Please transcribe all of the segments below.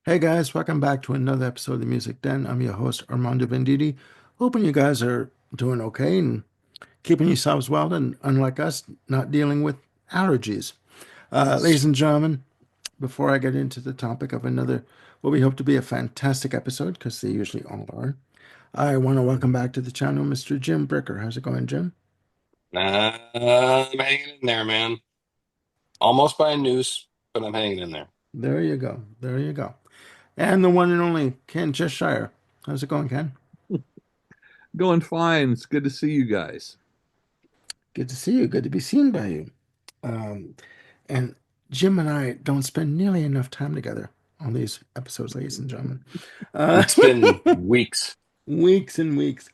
Hey guys, welcome back to another episode of the Music Den. I'm your host, Armando Venditti. Hoping you guys are doing okay and keeping yourselves well and, unlike us, not dealing with allergies. Ladies and gentlemen, before I get into the topic of another, what we hope to be a fantastic episode, because they usually all are, I want to welcome back to the channel Mr. Jim Bricker. How's it going, Jim? I'm hanging in there, man. Almost by a noose, but I'm hanging in there. There you go. There you go. And the one and only Ken Cheshire. How's it going, Ken? Going fine. It's good to see you guys. Good to see you. Good to be seen by you. Um, And Jim and I don't spend nearly enough time together on these episodes, ladies and gentlemen. Uh, It's been weeks. weeks and weeks.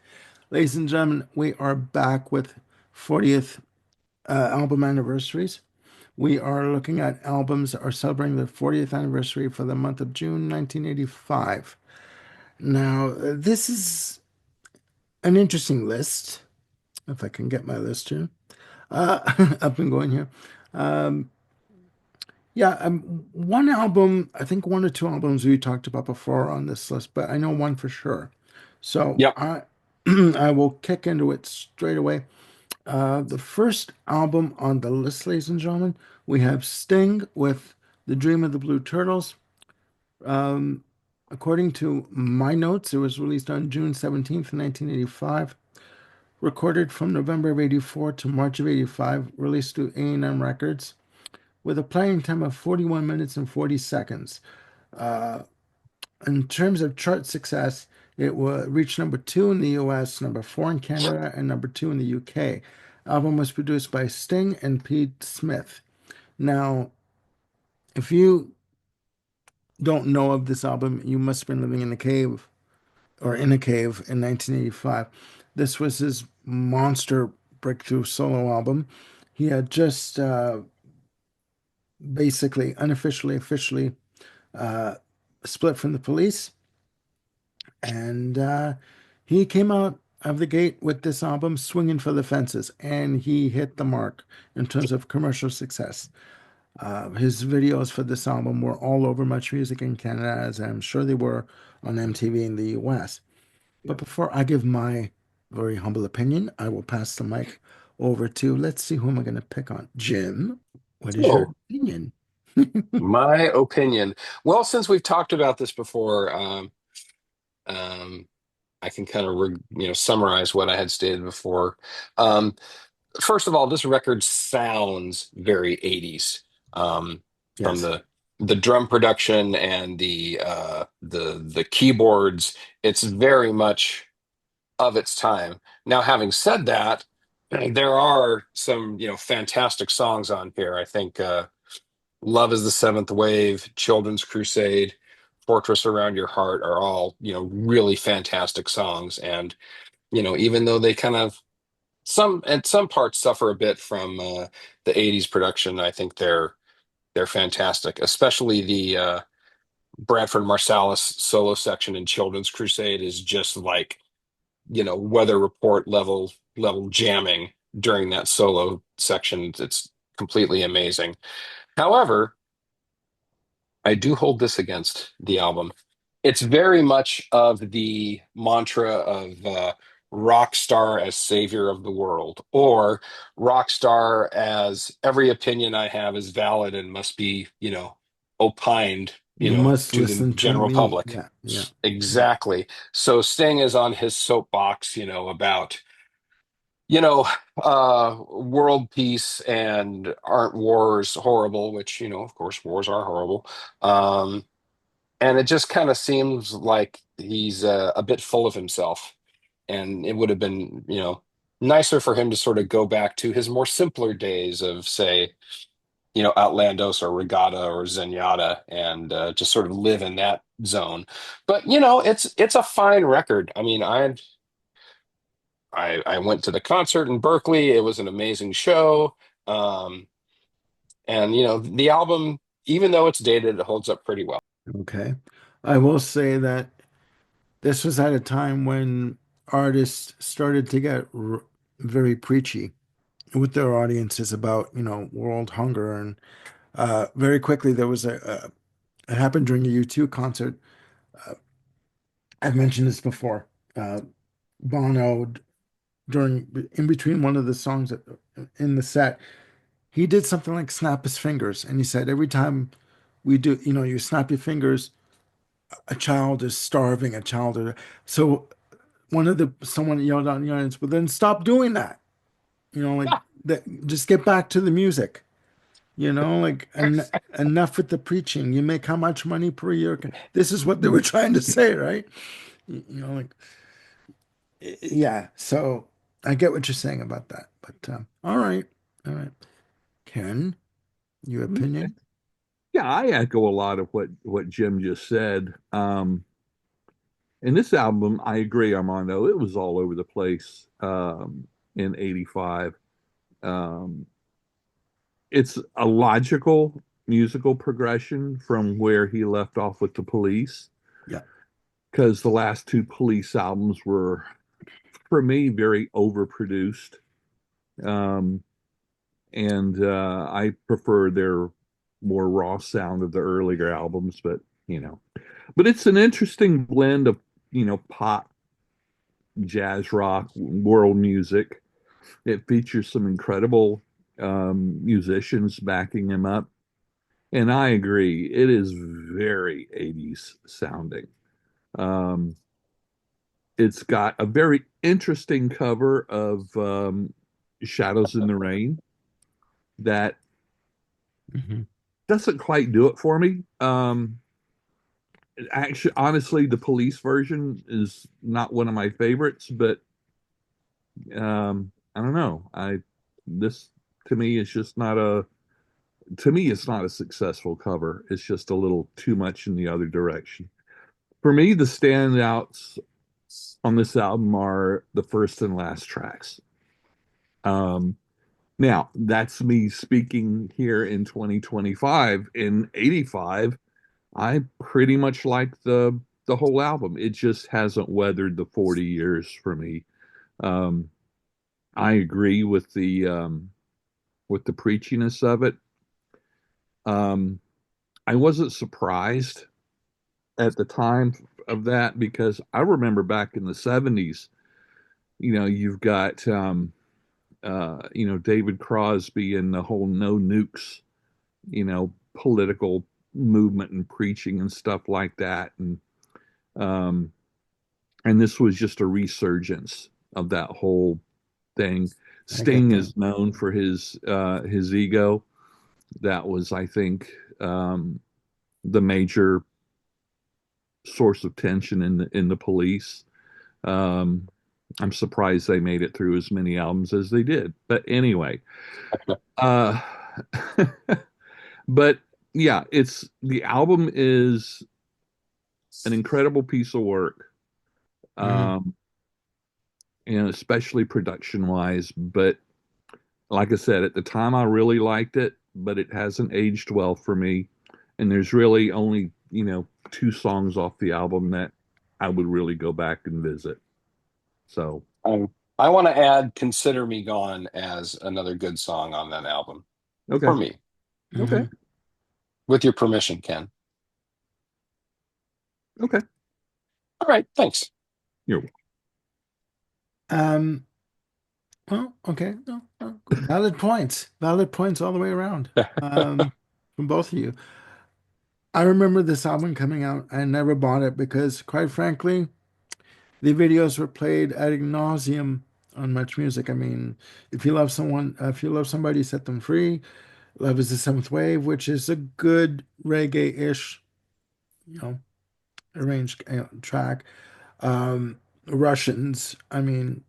Ladies and gentlemen, we are back with 40th album anniversaries. We are looking at albums that are celebrating the 40th anniversary for the month of June 1985. Now, this is an interesting list, if I can get my list here. Up and going here. Um, Yeah, one album, I think one or two albums we talked about before on this list, but I know one for sure. So Yep. I I will kick into it straight away. The first album on the list, ladies and gentlemen, we have Sting with The Dream of the Blue Turtles. Um, According to my notes, it was released on June 17th, 1985, recorded from November of 84 to March of 85, released to A&M Records with a playing time of 41 minutes and 40 seconds. Uh, in terms of chart success, it reached number two in the US, number four in Canada, and number two in the UK. Album was produced by Sting and Pete Smith. Now, if you don't know of this album, you must have been living in a cave or in a cave in 1985. This was his monster breakthrough solo album. He had just basically, unofficially, officially uh, split from the police. And he came out of the gate with this album swinging for the fences, and he hit the mark in terms of commercial success. His videos for this album were all over Much Music in Canada, as I'm sure they were on MTV in the US. But Yep. before I give my very humble opinion, I will pass the mic over to, let's see who am I going to pick on. Jim, what is your So, opinion? my opinion. Well, since we've talked about this before, um, I can kind of summarize what I had stated before. Um, First of all, this record sounds very 80s, from Yes, the drum production and the keyboards. It's very much of its time. Now, having said that, there are some, fantastic songs on here. I think Love is the Seventh Wave, Children's Crusade, Fortress Around Your Heart are all, really fantastic songs. And, even though they kind of some at some parts suffer a bit from the 80s production, I think they're fantastic, especially the Bradford Marsalis solo section in Children's Crusade is just like weather report level jamming during that solo section. It's completely amazing. However, I do hold this against the album. It's very much of the mantra of rock star as savior of the world, or rock star as every opinion I have is valid and must be, opined, you must to the listen to general me. public. Yeah, yeah, yeah. Exactly. So Sting is on his soapbox, about world peace and aren't wars horrible, which, of course, wars are horrible. Um, and it just kind of seems like he's a bit full of himself. And it would have been, nicer for him to sort of go back to his more simpler days of, say, Outlandos or Regatta or Zenyatta, and just sort of live in that zone. But it's a fine record. I mean, I went to the concert in Berkeley. It was an amazing show. Um, and the album, even though it's dated, it holds up pretty well. Okay. I will say that this was at a time when artists started to get very preachy with their audiences about, world hunger. And very quickly there was It happened during a U2 concert. Uh, I've mentioned this before. Uh, Bono, during in between one of the songs in the set, he did something like snap his fingers, and he said every time we do, you snap your fingers, a child is starving, a child is. So someone yelled out in the audience, well, then stop doing that. Like that, just get back to the music. Like enough with the preaching. You make how much money per year? This is what they were trying to say, right? Like yeah. So I get what you're saying about that. But all right, all right. Ken, your opinion? Yeah, I echo a lot of what Jim just said. In this album, I agree, Armando. It was all over the place in '85. Um, it's a logical musical progression from where he left off with the Police, Yeah. because the last two Police albums were, for me, very overproduced. Um, and I prefer their more raw sound of the earlier albums, but it's an interesting blend of, pop, jazz rock, world music. It features some incredible musicians backing him up. And I agree, it is very 80s sounding. Um, it's got a very interesting cover of Shadows in the Rain that Hmm. doesn't quite do it for me. Actually, honestly, the Police version is not one of my favorites, but I don't know. I this to me is just not a to me it's not a successful cover. It's just a little too much in the other direction. For me, the standouts on this album are the first and last tracks. Um, Now, that's me speaking here in 2025. In 85, I pretty much like the whole album. It just hasn't weathered the 40 years for me. Um, I agree with the preachiness of it. Um, I wasn't surprised at the time of that, because I remember back in the 70s, you've got David Crosby and the whole no nukes, political movement and preaching and stuff like that. Um, and this was just a resurgence of that whole thing. I get Sting that. is known for his ego. That was, I think, the major source of tension in the Police. Um, I'm surprised they made it through as many albums as they did. But anyway, uh, but yeah, it's the album is an incredible piece of work, Hmm. um, and especially production wise. But like I said, at the time I really liked it, but it hasn't aged well for me. And there's really only, two songs off the album that I would really go back and visit. So, I want to add "Consider Me Gone" as another good song on that album okay, for me. okay, Hmm. With your permission, Ken. okay. All right, thanks. You're Um, well, okay. No, no, valid points. Valid points all the way around. Um, from both of you. I remember this album coming out. I never bought it because, quite frankly, the videos were played ad nauseum on Much Music. I mean, if you love somebody, set them free. Love is the Seventh Wave, which is a good reggae-ish, you know, arranged track. Russians, I mean,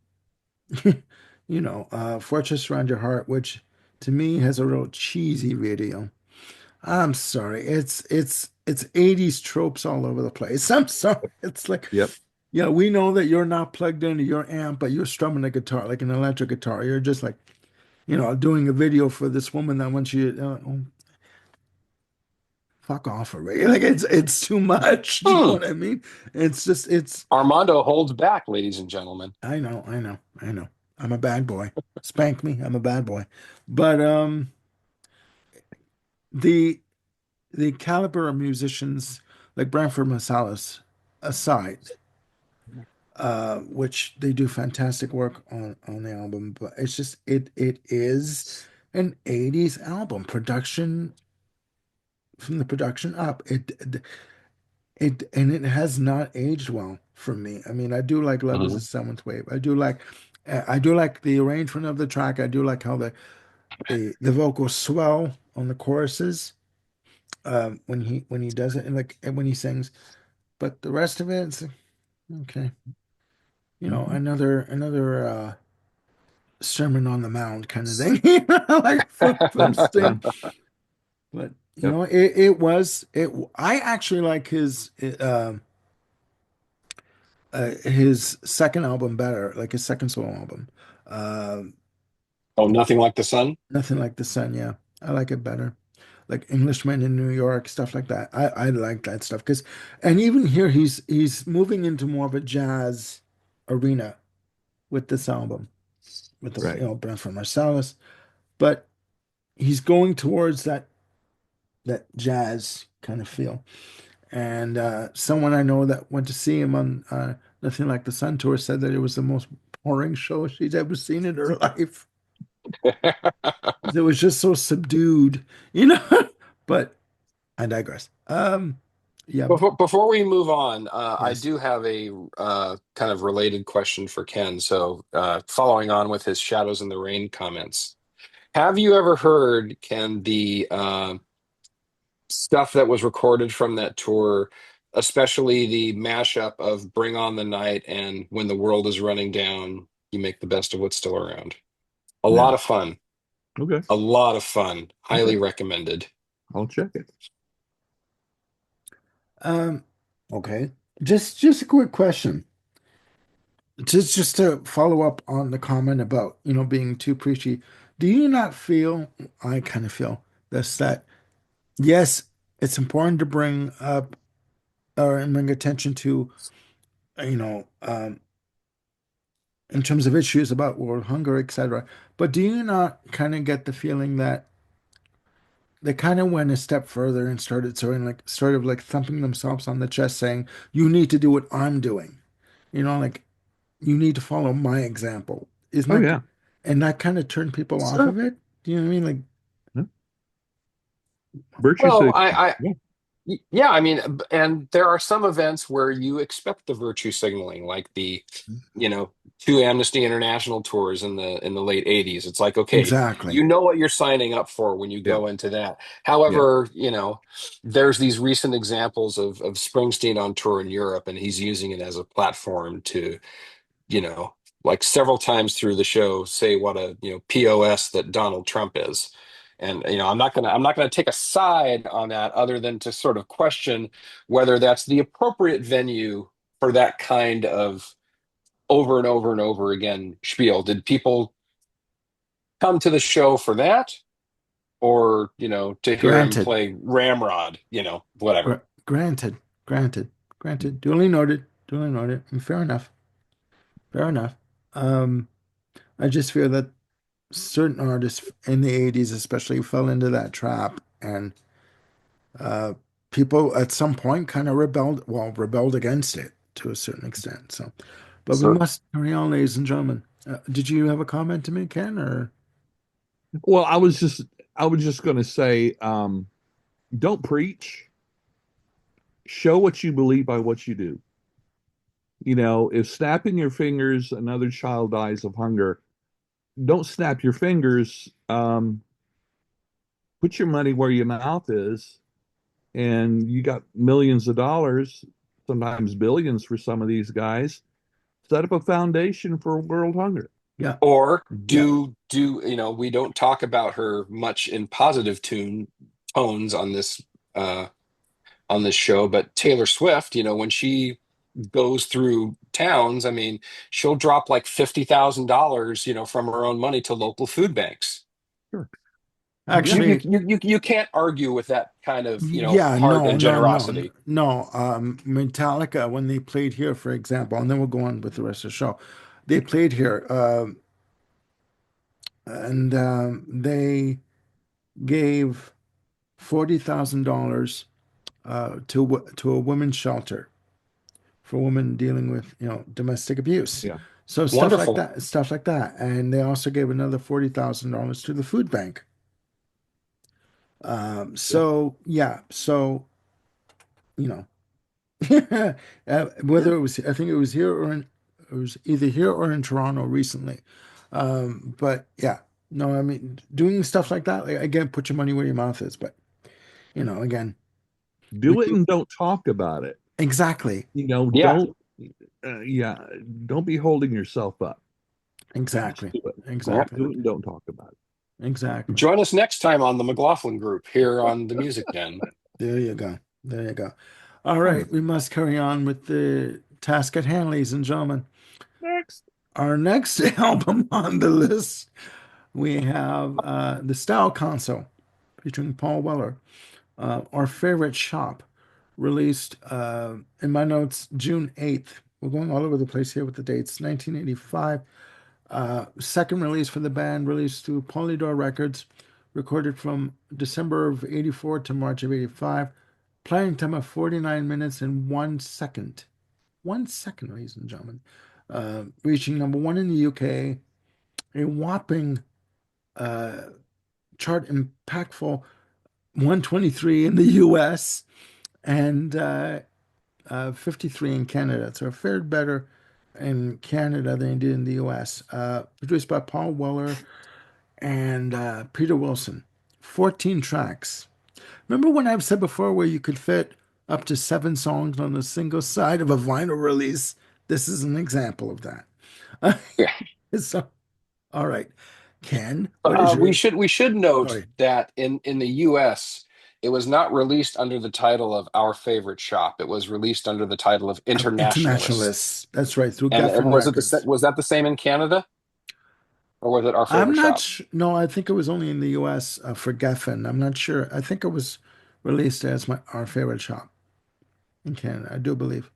Fortress Around Your Heart, which to me has a real cheesy video. I'm sorry. It's 80s tropes all over the place. I'm sorry. It's like, Yep. yeah, we know that you're not plugged into your amp, but you're strumming a guitar, like an electric guitar. You're just like, doing a video for this woman that wants you fuck off already. Like it's too much. Do you know Hmm. what I mean? It's Armando holds back, ladies and gentlemen. I know. I'm a bad boy. Spank me, I'm a bad boy. But the the caliber of musicians like Branford Marsalis aside, which they do fantastic work on the album, but it's just it is an 80s album. Production from the production up, it has not aged well for me. I mean, I do like Love is a Mhm. Seventh Wave. I do like the arrangement of the track. I do like how the vocals swell on the choruses when he does it and like and when he sings. But the rest of it, it's like, okay, Mhm. another Sermon on the Mount kind of thing, like from Sting. But Yep. it was it. I actually like his second album better, like his second solo album. Uh, Oh, Nothing Like the Sun. Nothing Like the Sun. Yeah, I like it better. Like Englishman in New York, stuff like that. I like that stuff because, and even here he's moving into more of a jazz arena with this album, with the Right. Branford Marsalis, but he's going towards that jazz kind of feel. And someone I know that went to see him on Nothing Like the Sun tour said that it was the most boring show she's ever seen in her life. It was just so subdued, you know. But I digress. Yeah, Before we move on, I yes. do have a kind of related question for Ken. So, following on with his Shadows in the Rain comments, have you ever heard, Ken, the stuff that was recorded from that tour, especially the mashup of Bring On the Night and When the World is Running Down, You Make the Best of What's Still Around? A lot No. of fun. Okay. A lot of fun. Okay. Highly recommended. I'll check it. Um, okay. Just a quick question. Just to follow up on the comment about, being too preachy. Do you not feel, I kind of feel this, that yes, it's important to bring up or and bring attention to, you know, in terms of issues about world hunger, etc. But do you not kind of get the feeling that they kind of went a step further and started sort of like thumping themselves on the chest saying, you need to do what I'm doing. Like you need to follow my example. Isn't Oh that yeah. and that kind of turned people off Sure. of it? Do you know what I mean? Like, Yeah. Virtue Well, signaling. Yeah. yeah, I mean, and there are some events where you expect the virtue signaling, like the, you know, two Amnesty International tours in the late 80s. It's like, okay, exactly. you know what you're signing up for when you Yeah. go into that. Yeah. However, there's these recent examples of Springsteen on tour in Europe, and he's using it as a platform to, you know, like several times through the show, say what a, POS that Donald Trump is. And I'm not gonna take a side on that other than to sort of question whether that's the appropriate venue for that kind of over and over and over again spiel. Did people come to the show for that, or to hear him Granted. play Ramrod, whatever. Granted. Granted. Granted. Duly noted. Duly noted. And fair enough. Fair enough. Um, I just feel that certain artists in the 80s especially fell into that trap and uh people at some point kind of rebelled against it to a certain extent. So, but we Sure. must carry on, ladies and gentlemen. Did you have a comment to make, Ken, or Well, I was just going to say, don't preach. Show what you believe by what you do. If snapping your fingers, another child dies of hunger, don't snap your fingers. Put your money where your mouth is, and you got millions of dollars, sometimes billions for some of these guys. Set up a foundation for world hunger. yeah, Or yeah, we don't talk about her much in positive tones uh on this show, but Taylor Swift, when she goes through towns, I mean, she'll drop like $50,000, from her own money to local food banks. Sure. Yeah. actually, You can't argue with that kind of, yeah, heart no, and no, no, generosity. no. Metallica, when they played here, for example, and then we'll go on with the rest of the show. They played here, and they gave $40,000 to a women's shelter for women dealing with, domestic abuse. Yeah. So Wonderful. stuff like that. And they also gave another $40,000 to the food bank. Yeah. So yeah, so you know, Sure. whether it was, I think it was here or in, it was either here or in Toronto recently. But yeah, no, I mean, doing stuff like that, like, again, put your money where your mouth is. But again, we Do it do and don't talk about it. exactly, Yeah. Don't, yeah, don't be holding yourself up. Just exactly, do it. Yeah. exactly, Do it and don't talk about it. exactly. Join us next time on the McLaughlin Group here on the Music Den. There you go. There you go. All All right. right, we must carry on with the task at hand, ladies and gentlemen. Next. Our next album on the list, we have the Style Console featuring Paul Weller. Our Favorite Shop, released in my notes June 8th. We're going all over the place here with the dates. 1985. Second release for the band, released through Polydor Records, recorded from December of 84 to March of 85. Playing time of 49 minutes and 1 second. 1 second, ladies and gentlemen. Reaching number one in the UK, a whopping uh, chart impactful 123 in the US, and 53 in Canada. So it fared better in Canada than it did in the US. Produced by Paul Weller and Peter Wilson. 14 tracks. Remember when I've said before where you could fit up to 7 songs on a single side of a vinyl release? This is an example of that. Yeah. So, all right. Ken, what is We your, should note sorry, that in the U.S. it was not released under the title of Our Favorite Shop. It was released under the title of Internationalists. Internationalists? That's right, through And Geffen was it Records. was that the same in Canada, or was it Our I'm Favorite not Shop? sure. No, I think it was only in the US for Geffen. I'm not sure. I think it was released as our favorite shop in Canada. I do believe.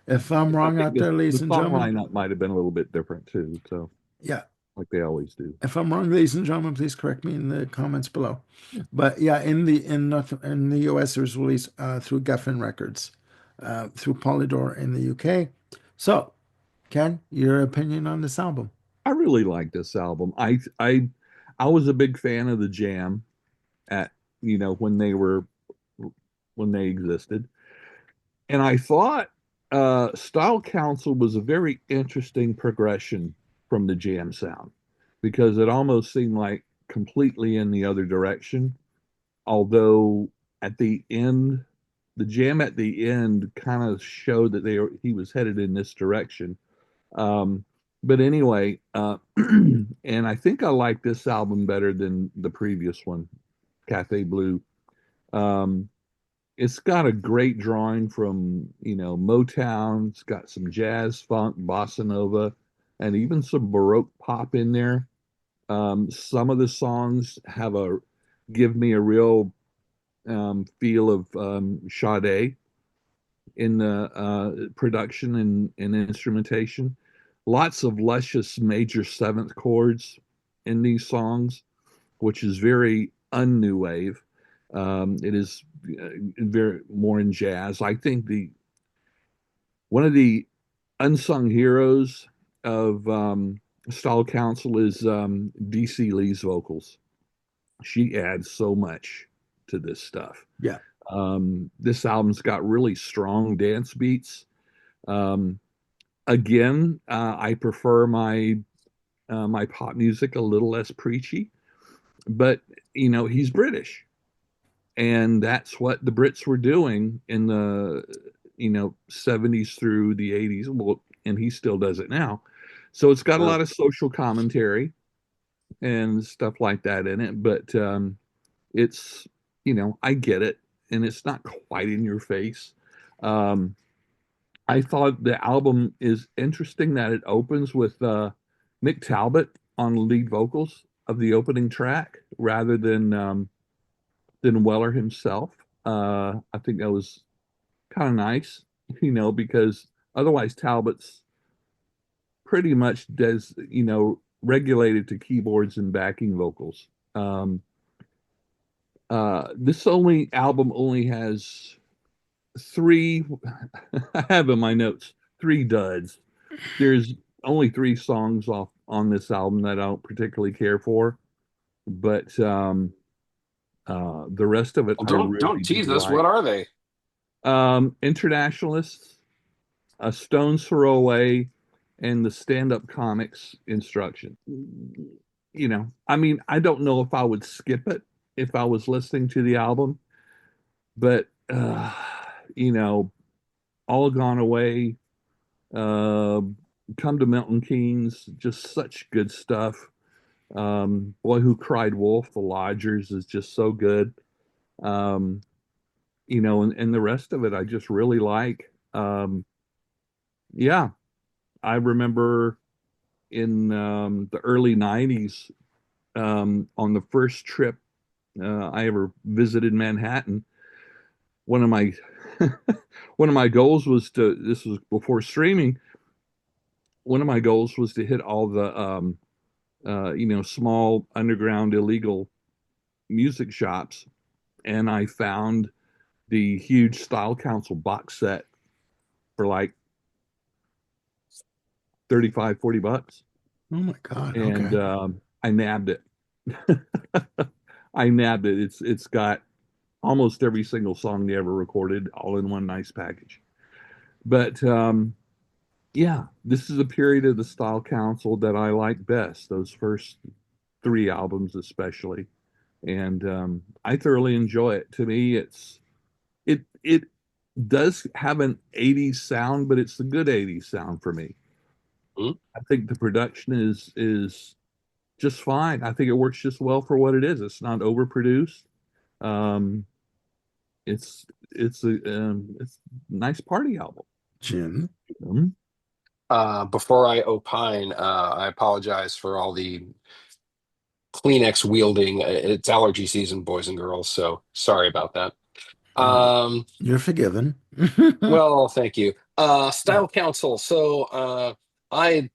If I'm I wrong think out there, the ladies and song gentlemen, lineup might have been a little bit different too. So, yeah. like they always do. If I'm wrong, ladies and gentlemen, please correct me in the comments below. But yeah, in the US, it was released through Geffen Records, through Polydor in the UK. So, Ken, your opinion on this album? I really like this album. I was a big fan of the Jam at when they existed, and I thought Style Council was a very interesting progression from the Jam sound because it almost seemed like completely in the other direction. Although at the end, the Jam at the end kind of showed that he was headed in this direction. Um, but anyway, and I think I like this album better than the previous one, Cafe Blue. Um, it's got a great drawing from, Motown. It's got some jazz, funk, bossa nova, and even some Baroque pop in there. Some of the songs give me a real feel of Sade in the production and instrumentation. Lots of luscious major seventh chords in these songs, which is very un-new wave. It is very more in jazz. I think the one of the unsung heroes of Style Council is DC Lee's vocals. She adds so much to this stuff. Yeah. This album's got really strong dance beats. Um, again, I prefer my pop music a little less preachy, but he's British, and that's what the Brits were doing in the 70s through the 80s. Well, and he still does it now. So it's got a lot of social commentary and stuff like that in it, but it's I get it, and it's not quite in your face. Um, I thought the album is interesting that it opens with Mick Talbot on lead vocals of the opening track rather than Weller himself. I think that was kind of nice, because otherwise Talbot's pretty much does regulated to keyboards and backing vocals. Um, This only album only has three. I have in my notes three duds. There's only three songs off on this album that I don't particularly care for, but the rest of it Well, I don't really do tease us. What like. are they? Internationalists, a Stone's Throw Away, and the stand-up comics instruction. I mean, I don't know if I would skip it if I was listening to the album, but you know, All Gone Away, uh, Come to Milton Keynes, just such good stuff. Boy Who Cried Wolf, The Lodgers is just so good. Um, and the rest of it I just really like. Yeah, I remember in the early 90s, on the first trip I ever visited Manhattan, one of my one of my goals was to, this was before streaming, one of my goals was to hit all the small underground illegal music shops, and I found the huge Style Council box set for like 35, $40. Oh my God. And Okay. I nabbed it. I nabbed it. It's got almost every single song they ever recorded, all in one nice package. But yeah, this is a period of the Style Council that I like best. Those first three albums, especially, and I thoroughly enjoy it. To me, it does have an '80s sound, but it's the good '80s sound for me. Hmm? I think the production is just fine. I think it works just well for what it is. It's not overproduced. Um, it's a nice party album. Jim. Mhm. Before I opine, I apologize for all the Kleenex wielding. It's allergy season, boys and girls, so sorry about that. Uh, Um, you're forgiven. well, thank you. Style Council. So, I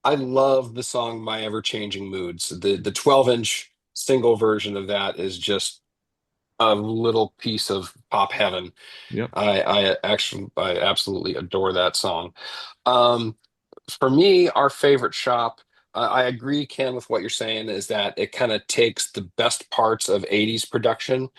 I love the song "My Ever Changing Moods." The 12-inch single version of that is just a little piece of pop heaven. Yep. I absolutely adore that song. Um, for me, our favorite shop, I agree, Ken, with what you're saying, is that it kind of takes the best parts of 80s production.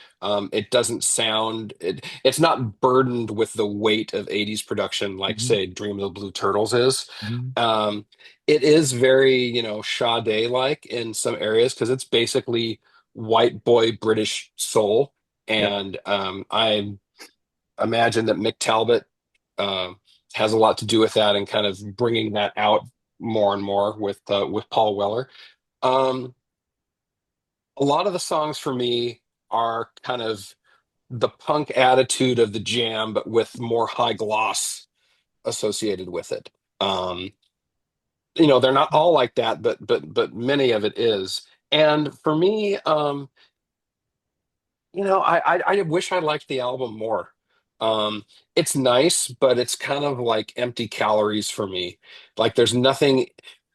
It doesn't sound, it's not burdened with the weight of 80s production, like, Mhm. say, Dream of the Blue Turtles is. Mhm. Um, it is very, Sade-like in some areas because it's basically white boy British soul. Yep. And I imagine that Mick Talbot uh, has a lot to do with that and kind of bringing that out more and more with Paul Weller. Um, a lot of the songs for me are kind of the punk attitude of the Jam, but with more high gloss associated with it. Um, they're not all like that, but many of it is. And for me, I wish I liked the album more. It's nice, but it's kind of like empty calories for me. Like there's nothing.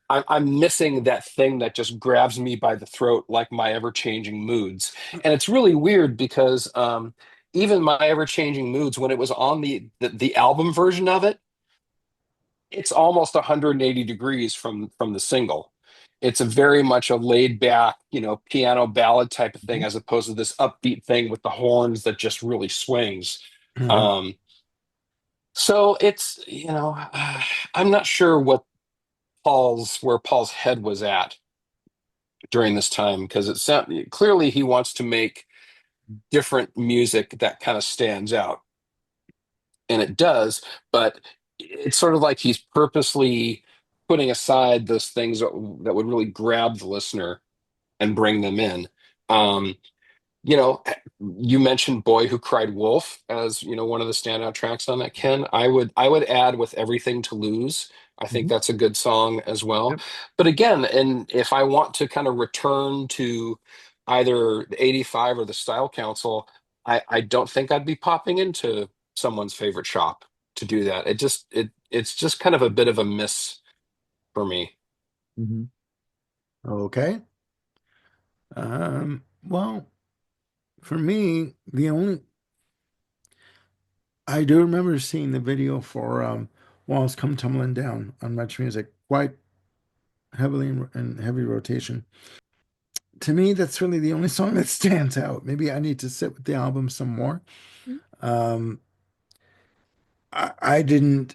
I'm missing that thing that just grabs me by the throat, like my ever-changing moods. And it's really weird because even my ever-changing moods, when it was on the album version of it, it's almost 180 degrees from the single. It's a very much a laid back, piano ballad type of thing, Mhm. as opposed to this upbeat thing with the horns that just really swings. Mhm. Um, so it's, I'm not sure where Paul's head was at during this time because clearly he wants to make different music that kind of stands out, and it does, but it's sort of like he's purposely putting aside those things that would really grab the listener and bring them in. Um, you know, you mentioned "Boy Who Cried Wolf" as one of the standout tracks on that, Ken. I would add "With Everything to Lose." I think Mhm. that's a good song as well. Yep. But again, and if I want to kind of return to either the '85 or the Style Council, I don't think I'd be popping into someone's favorite shop to do that. It's just kind of a bit of a miss for me. Mhm. Okay. Well, For me, the only I do remember seeing the video for Walls Come Tumbling Down on Much Music quite heavily in heavy rotation. To me, that's really the only song that stands out. Maybe I need to sit with the album some more. Um, I didn't,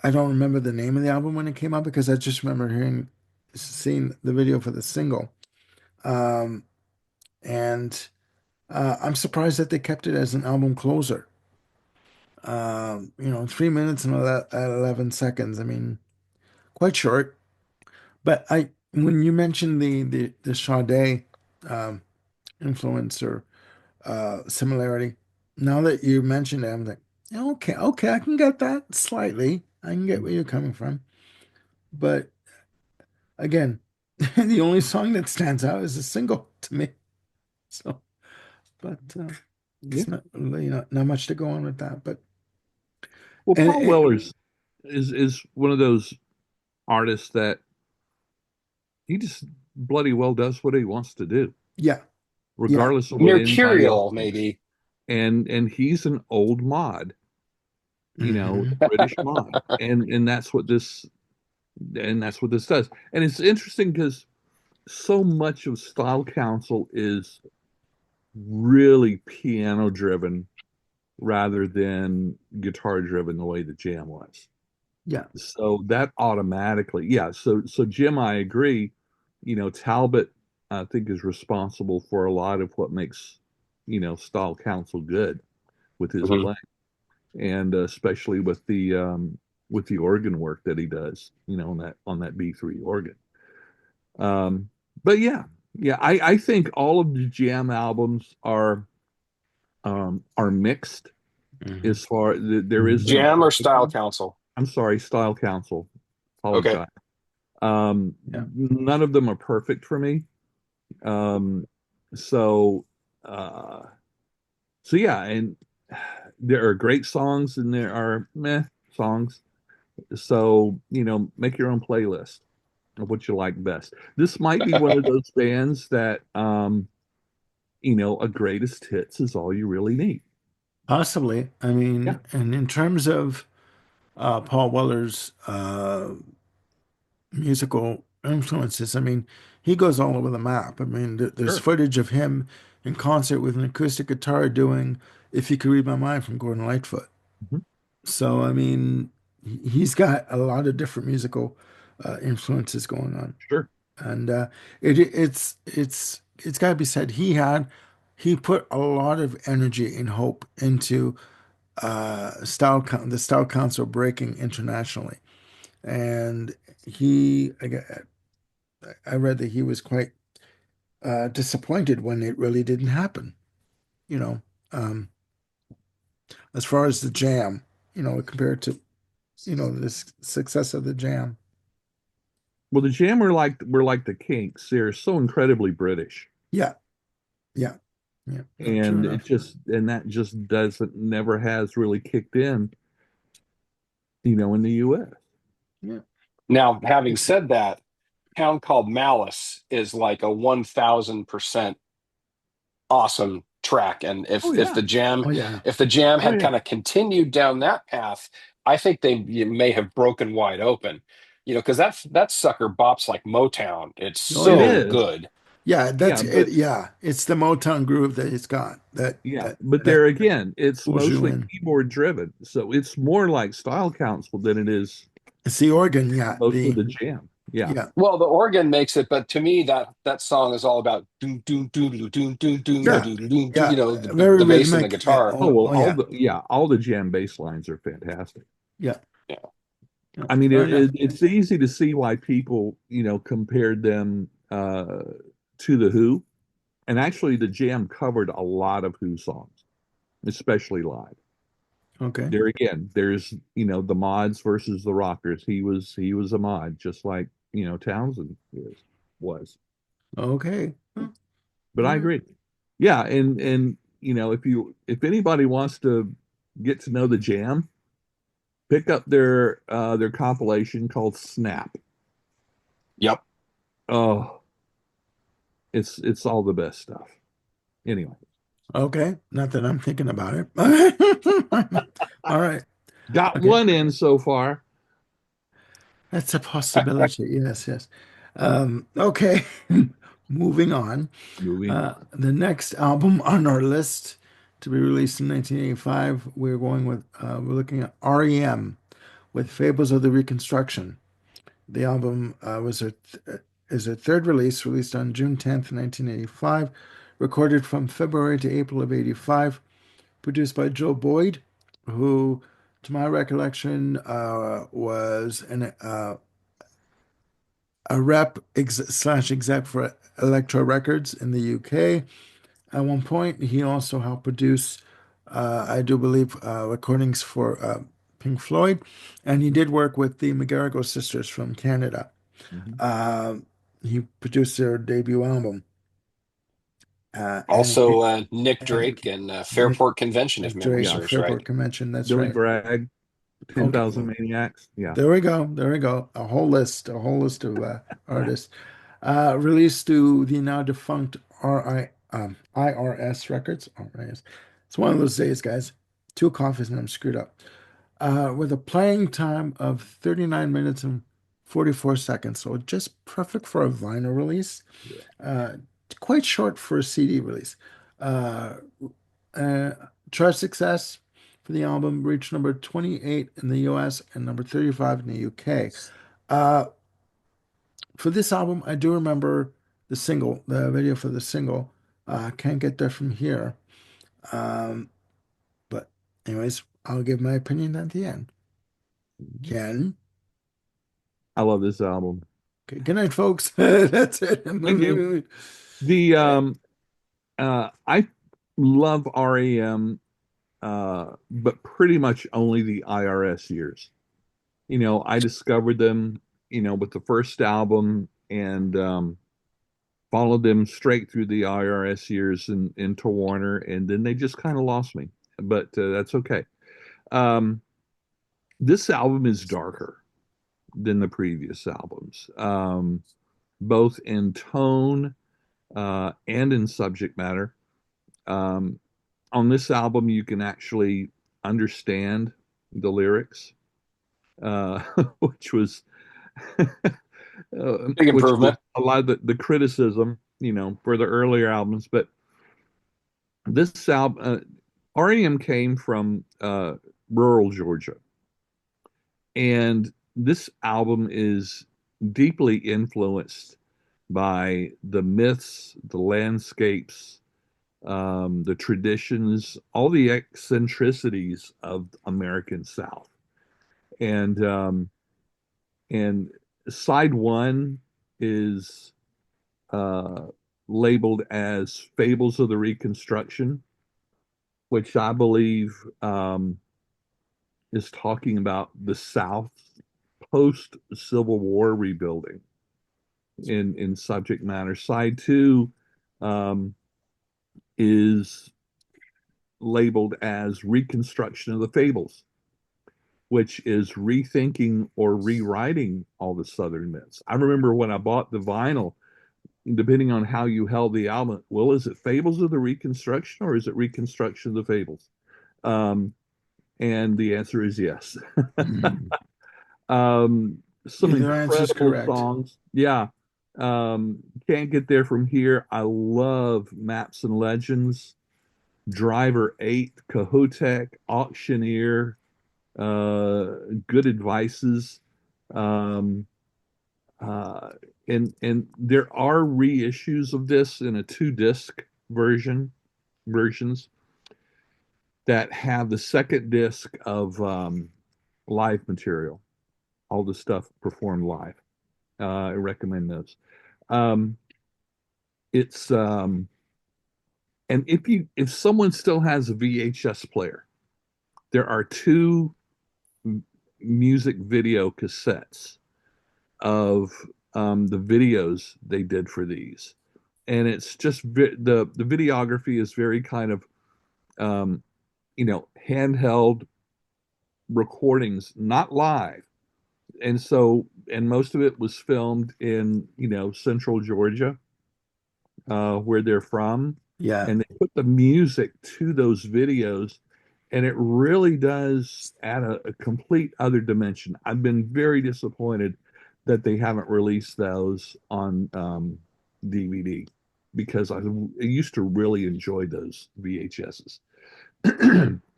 I don't remember the name of the album when it came out because I just remember seeing the video for the single. Um, and I'm surprised that they kept it as an album closer. 3 minutes and 11 seconds. I mean, quite short. But when you mentioned the Sade um, influence or similarity, now that you mentioned it, I'm like, "Yeah, okay, okay, I can get that slightly. I can get where you're coming from. But again, the only song that stands out is a single to me. So, but Yeah. it's not much to go on with that. But Well, and Paul Weller's is one of those artists that he just bloody well does what he wants to do, yeah, yeah, regardless of what anybody else Mercurial, thinks. maybe. And he's an old mod, hmm British mod, and that's what this does. And it's interesting because so much of Style Council is really piano driven rather than guitar driven the way the Jam was. yeah, So that automatically, yeah. So Jim, I agree. Talbot, I think, is responsible for a lot of what makes, Style Council good with his Mhm. playing, and especially with the organ work that he does, on that B3 organ. Um, but yeah, yeah, I think all of the Jam albums are mixed hmm as far there isn't a Jam or perfect Style one. Council? I'm sorry, Style Council. Okay. Apologize. Um, yeah. None of them are perfect for me. Um, so, uh, so yeah, and there are great songs and there are meh songs. So, make your own playlist of what you like best. This might be one of those bands that, a greatest hits is all you really need. Possibly. I Yeah, mean, and in terms of Paul Weller's musical influences, I mean, he goes all over the map. I mean, there's sure. footage of him in concert with an acoustic guitar doing "If You Could Read My Mind" from Gordon Lightfoot. Mhm. So, I mean, he's got a lot of different musical influences going on, Sure. and it's got to be said he put a lot of energy and hope into the Style Council breaking internationally. And I read that he was quite disappointed when it really didn't happen. You know, um, as far as the Jam, compared to the success of the Jam. Well, the Jam were like the Kinks. They're so incredibly British, Yeah, yeah, yeah. No, true and enough. that just doesn't never has really kicked in, in the U.S. Yeah. Now, having said that, Town Called Malice is like a 1000% awesome track. And Oh if yeah, the Jam Oh yeah. had yeah. kind of continued down that path, I think they may have broken wide open. Because that sucker bops like Motown. It's Oh It yeah. so is. good. Yeah, Yeah, that's it. but Yeah, it's the Motown groove that it's got yeah, but that there again, it's pulls you mostly in. keyboard driven, so it's more like Style Council than it is It's the organ. Yeah, most of the the Jam. Yeah. yeah, Well, the organ makes it, but to me that song is all about doom doom doom doom doom doom doom yeah, doom doom doom, yeah. the Very bass and the rhythmic. Yeah. guitar. Oh Oh, well, oh yeah, all the Jam bass lines are fantastic. yeah. Yeah. Yeah. I mean, Fair enough. it's easy to see why people, compared them to the Who, and actually, the Jam covered a lot of Who songs, especially live. Okay. There again, there's the mods versus the rockers. He was a mod, just like Townsend was. Okay. But I All right. agree. Yeah, and if anybody wants to get to know the Jam, pick up their compilation called Snap. Yep. Oh, it's all the best stuff. Anyway, Okay, not that I'm thinking about it. All right. Got Okay. one in so far. That's a possibility. Yes, yes. Okay. Moving on. Moving on. The next album on our list to be released in 1985, we're looking at REM with Fables of the Reconstruction. The album is their third release, released on June 10th, 1985, recorded from February to April of 85, produced by Joe Boyd, who, to my recollection, was a rep slash exec for Elektra Records in the UK. At one point, he also helped produce, I do believe, recordings for Pink Floyd, and he did work with the McGarrigle sisters from Canada. Mhm. Uh, he produced their debut album, and Also, Nick and Drake and Nick, Fairport Convention, if Nick memory Drake and serves right. Fairport Convention. That's Billy right. Bragg, Okay, 10,000 Maniacs. Yeah. there we go. There we go. A whole list of artists. Released to the now defunct IRS Records. IRS. It's one of those days, guys. Two coffees and I'm screwed up. With a playing time of 39 minutes and 44 seconds. So just perfect for a vinyl release. Uh, Quite short for a CD release. Uh, uh, Chart success for the album reached number 28 in the US and number 35 in the UK. Uh, for this album, I do remember the video for the single. Can't Get There From Here. Um, but, anyways, I'll give my opinion at the end. Ken. I love this album. Okay, good night, folks. That's it. Thank you. The I love REM, but pretty much only the IRS years. I discovered them, with the first album and followed them straight through the IRS years and into Warner, and then they just kind of lost me. But that's okay. Um, this album is darker than the previous albums, both in tone and in subject matter. Um, on this album, you can actually understand the lyrics, uh, which was Big which was improvement. a lot of the criticism, for the earlier albums. But this album, REM came from rural Georgia, and this album is deeply influenced by the myths, the landscapes, the traditions, all the eccentricities of American South. And and side one is uh, labeled as Fables of the Reconstruction, which I believe is talking about the South post Civil War rebuilding in subject matter. Side two um, is labeled as Reconstruction of the Fables, which is rethinking or rewriting all the Southern myths. I remember when I bought the vinyl, depending on how you held the album, well, is it Fables of the Reconstruction or is it Reconstruction of the Fables? Um, and the answer is yes. Mhm. Some Either answer is incredible correct. songs. Yeah. Can't Get There From Here. I love Maps and Legends, Driver 8, Cahotek, Auctioneer, Good Advices. Um, uh, and there are reissues of this in a two-disc versions that have the second disc of live material, all the stuff performed live. I recommend those. Um, it's and if someone still has a VHS player, there are two music video cassettes of the videos they did for these, and it's just the videography is very kind of um, handheld recordings, not live, and most of it was filmed in central Georgia, where they're from, Yeah. and they put the music to those videos, and it really does add a complete other dimension. I've been very disappointed that they haven't released those on DVD because I used to really enjoy those VHSs.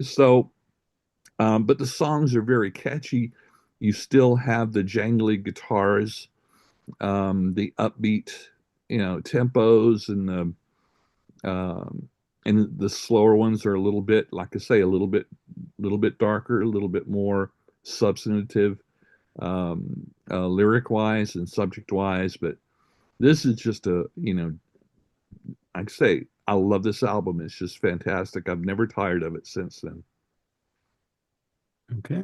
So, but the songs are very catchy. You still have the jangly guitars, the upbeat, tempos, um, and the slower ones are a little bit, like I say, little bit darker, a little bit more substantive, lyric wise and subject wise. But this is just like I say, I love this album. It's just fantastic. I've never tired of it since then. Okay.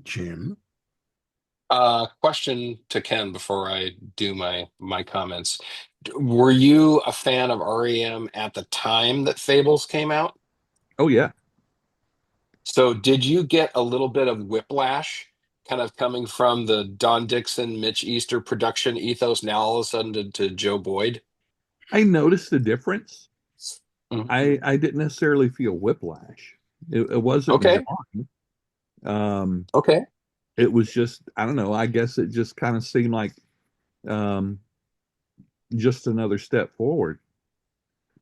Jim. Question to Ken before I do my comments. Were you a fan of REM at the time that Fables came out? Oh yeah, So did you get a little bit of whiplash kind of coming from the Don Dixon, Mitch Easter production ethos now all of a sudden to Joe Boyd? I noticed the difference. Mhm. I didn't necessarily feel whiplash. It wasn't Okay. jarring. Um, Okay. it was just, I don't know. I guess it just kind of seemed like um, just another step forward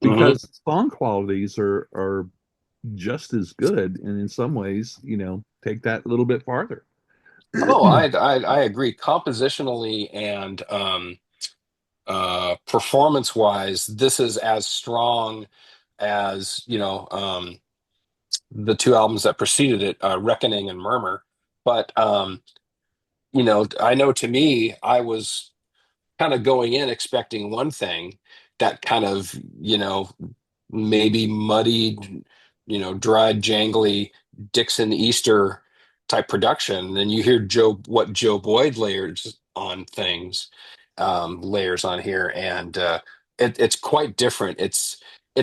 Hmm. because song qualities are just as good, and in some ways, take that a little bit farther. Oh, I agree. Compositionally and performance wise, this is as strong as, the two albums that preceded it, Reckoning and Murmur. But I know to me, I was kind of going in expecting one thing that kind of, maybe muddied, dried, jangly Dixon Easter type production. Then you hear what Joe Boyd layers on things, layers on here, and it's quite different. It's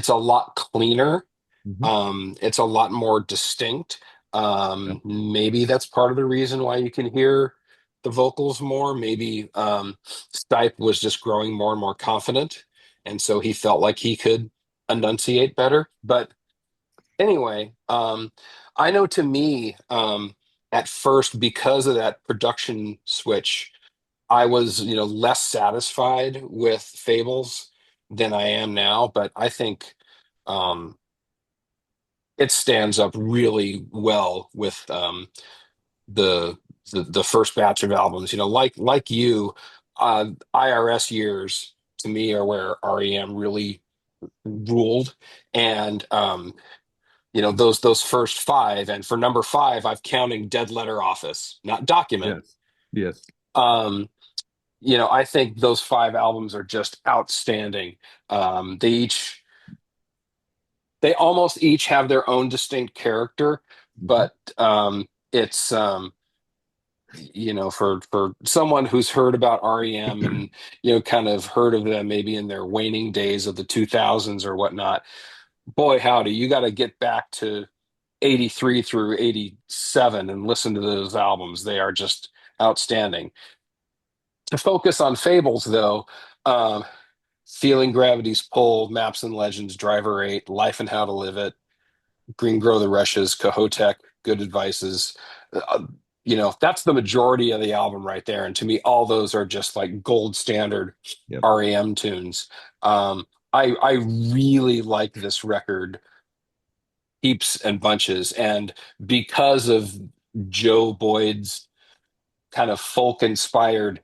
a lot cleaner. Mhm. It's a lot more distinct. Yeah. Maybe that's part of the reason why you can hear the vocals more. Maybe Stipe was just growing more and more confident, and so he felt like he could enunciate better. But anyway, I know to me, at first, because of that production switch, I was, less satisfied with Fables than I am now. But I think um, it stands up really well with the, the first batch of albums. Like you, IRS years to me are where REM really ruled, and those first five. And for number five, I'm counting Dead Letter Office, not Document. Yes. Yes. Um, I think those five albums are just outstanding. They almost each have their own distinct character, Mhm. but it's for someone who's heard about REM and kind of heard of them maybe in their waning days of the 2000s or whatnot. Boy, howdy, you got to get back to 83 through 87 and listen to those albums. They are just outstanding. To focus on Fables, though, um, Feeling Gravity's Pull, Maps and Legends, Driver 8, Life and How to Live It, Green Grow the Rushes, Kohotech, Good Advices. Uh, that's the majority of the album right there. And to me, all those are just like gold standard Yep. REM tunes. I really like this record, heaps and bunches. And because of Joe Boyd's kind of folk inspired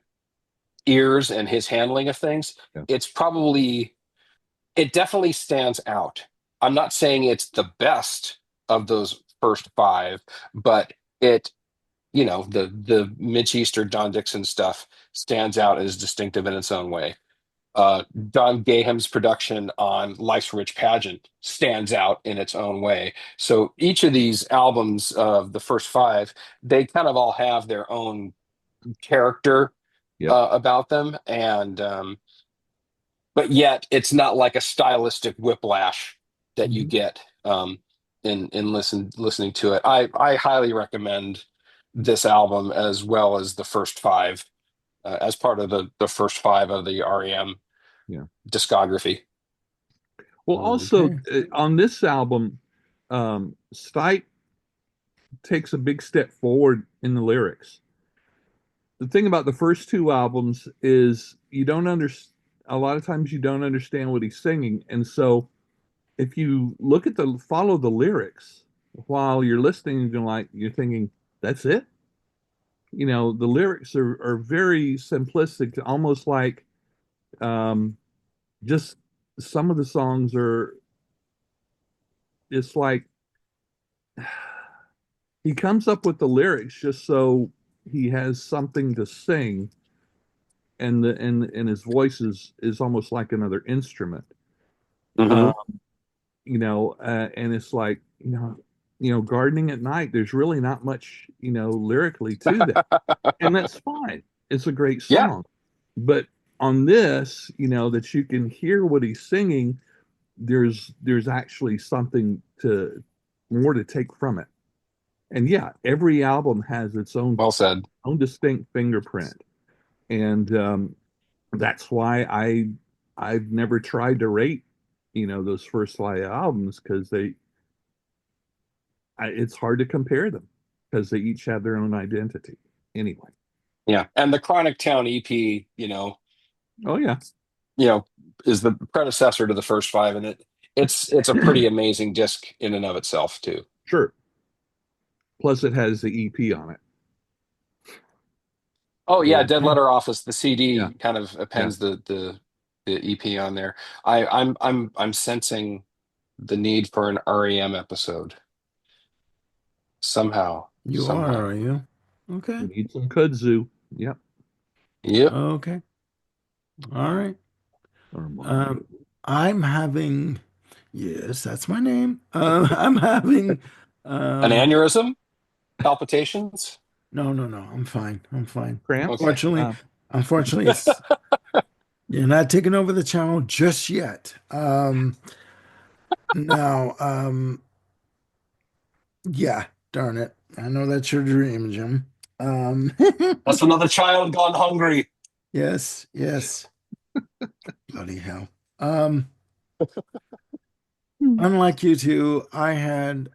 ears and his handling of things, Yeah. it's probably it definitely stands out. I'm not saying it's the best of those first five, but the Mitch Easter, Don Dixon stuff stands out as distinctive in its own way. Don Gaham's production on Life's Rich Pageant stands out in its own way. So each of these albums of the first five, they kind of all have their own character Yep. about them, and but yet it's not like a stylistic whiplash that you Mhm. get in listening to it. I highly recommend this album as well as the first five, as part of the first five of the REM. Yeah. discography. Well, also Okay. on this album, Stipe takes a big step forward in the lyrics. The thing about the first two albums is you don't understand. A lot of times you don't understand what he's singing, and so if you look at the follow the lyrics while you're listening, you're thinking, that's it. The lyrics are very simplistic, almost like um, just some of the songs are. It's like he comes up with the lyrics just so he has something to sing, and his voice is almost like another instrument. Uh, Hmm. and it's like gardening at night. There's really not much lyrically to that, and that's fine. It's a great Yeah. song, but on this, that you can hear what he's singing. There's actually something to more to take from it. And yeah, every album has its Well said. own distinct fingerprint, and that's why I've never tried to rate those first five albums because it's hard to compare them because they each have their own identity. Anyway, Yeah. And the Chronic Town EP, oh yeah, you know, is the predecessor to the first five, and it's a pretty amazing disc in and of itself too. sure. Plus, it has the EP on it. Oh yeah, The Dead Okay. Letter Office, the yeah, CD kind of yeah. appends the EP on there. I'm sensing the need for an REM episode somehow, You somehow. are you? Okay. We need some kudzu. Yep, Yep. Okay. All right. Armando. Um, I'm having, yes, that's my name. I'm having, An um, aneurysm, palpitations. no, no, no. I'm fine. I'm fine. Cramps. Okay. Unfortunately, it's you're not taking over the channel just yet. Now, yeah, darn it. I know that's your dream, Jim. Um, That's another child gone hungry. yes, yes. Bloody hell. Um, Hmm. Unlike you two, I had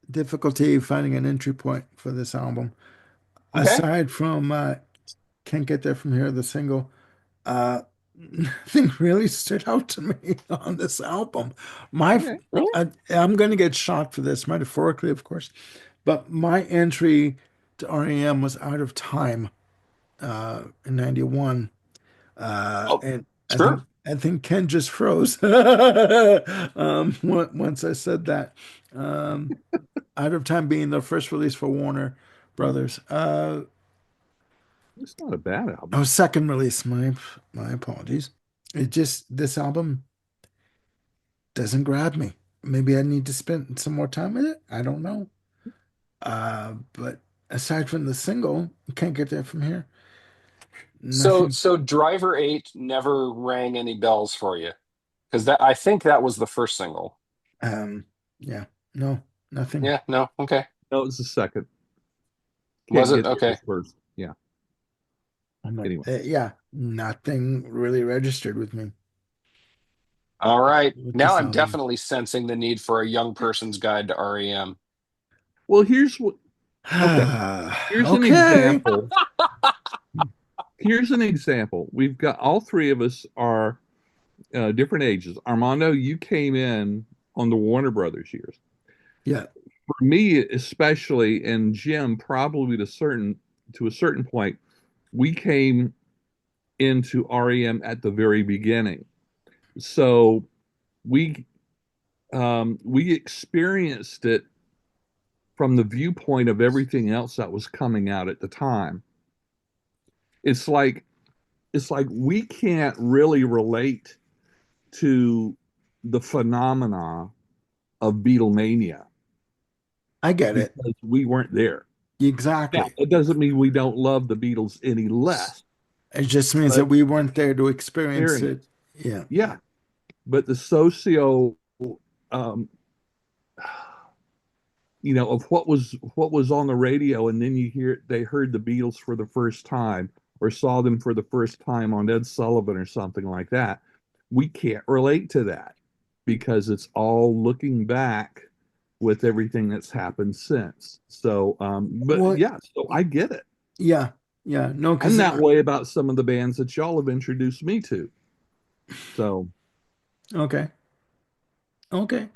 difficulty finding an entry point for this album. Okay. Aside from Can't Get There From Here, the single, nothing really stood out to me on this album. My, Okay. Really? I'm going to get shot for this, metaphorically, of course, but my entry to REM was Out of Time in '91. Oh, And sure. I think Ken just froze once I said that. Um, Out of Time being the first release for Warner Brothers. It's not a bad album. Oh, second release. My apologies. It just this album doesn't grab me. Maybe I need to spend some more time with it. I don't know. But aside from the single, Can't Get There From Here. So Nothing. so Driver 8 never rang any bells for you because that I think that was the first single. Um, yeah, no, nothing. Yeah, no, okay. No, it's the second. Was Can't it? get there Okay. was first. Yeah. I'm like, Anyway. yeah, nothing really registered with me All right. with Now this I'm album. definitely sensing the need for a young person's guide to REM. Well, okay. Here's an Okay. example. Here's an example. We've got all three of us are different ages. Armando, you came in on the Warner Brothers years. Yeah. For me, especially, and Jim, probably to a certain point, we came into REM at the very beginning. So we we experienced it from the viewpoint of everything else that was coming out at the time. It's like we can't really relate to the phenomena of Beatlemania I get it. because we weren't there. Now, Exactly. it doesn't mean we don't love the Beatles any less, It just means that but we weren't there to experience experience, it. Yeah. yeah. But the socio, um, of what was on the radio, and then they heard the Beatles for the first time or saw them for the first time on Ed Sullivan or something like that, we can't relate to that because it's all looking back with everything that's happened since. So, but Well, yeah, so I get it. yeah, yeah, no, I'm because that way about some of the bands that y'all have introduced me to. So, okay, okay,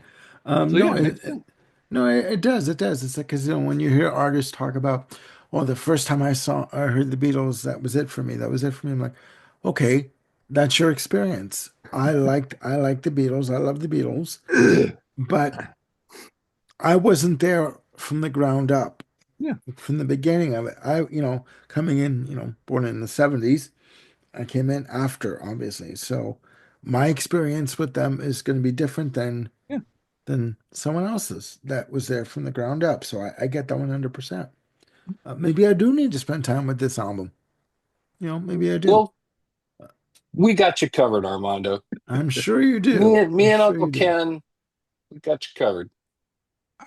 so no, yeah, it makes sense. no, it does, it does. It's like because when you hear artists talk about, well, the first time I heard the Beatles, that was it for me. That was it for me. I'm like, okay, that's your experience. I liked the Beatles. I love the Beatles, but I wasn't there from the ground up, Yeah, from the beginning of it. Coming in, born in the 70s, I came in after, obviously. So my experience with them is going to be different yeah. than someone else's that was there from the ground up. So I get that 100%. Maybe I do need to spend time with this album. Maybe I do. Well, we got you covered, Armando. I'm sure you Me do. and I'm me and sure Uncle you do. Ken, we got you covered.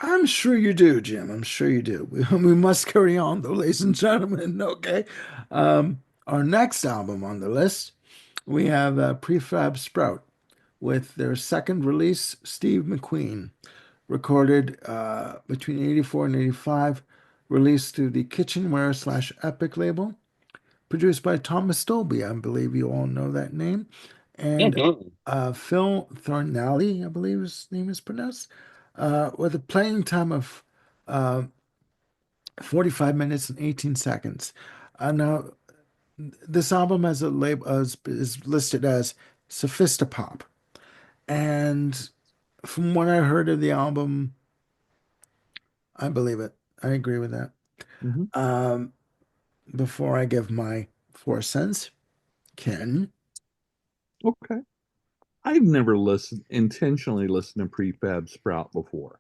I'm sure you do, Jim. I'm sure you do. We must carry on, though, ladies and gentlemen. Okay. Our next album on the list, we have Prefab Sprout with their second release, Steve McQueen, recorded between 84 and 85, released through the Kitchenware slash Epic label, produced by Thomas Dolby. I believe you all know that name. And Mhm. Phil Thornalley, I believe his name is pronounced, with a playing time of uh, 45 minutes and 18 seconds. Now, this album has a label is listed as Sophistopop. And from what I heard of the album, I believe it. I agree with that. Hmm. Um, Before I give my 4 cents, Ken. Okay. I've never intentionally listened to Prefab Sprout before.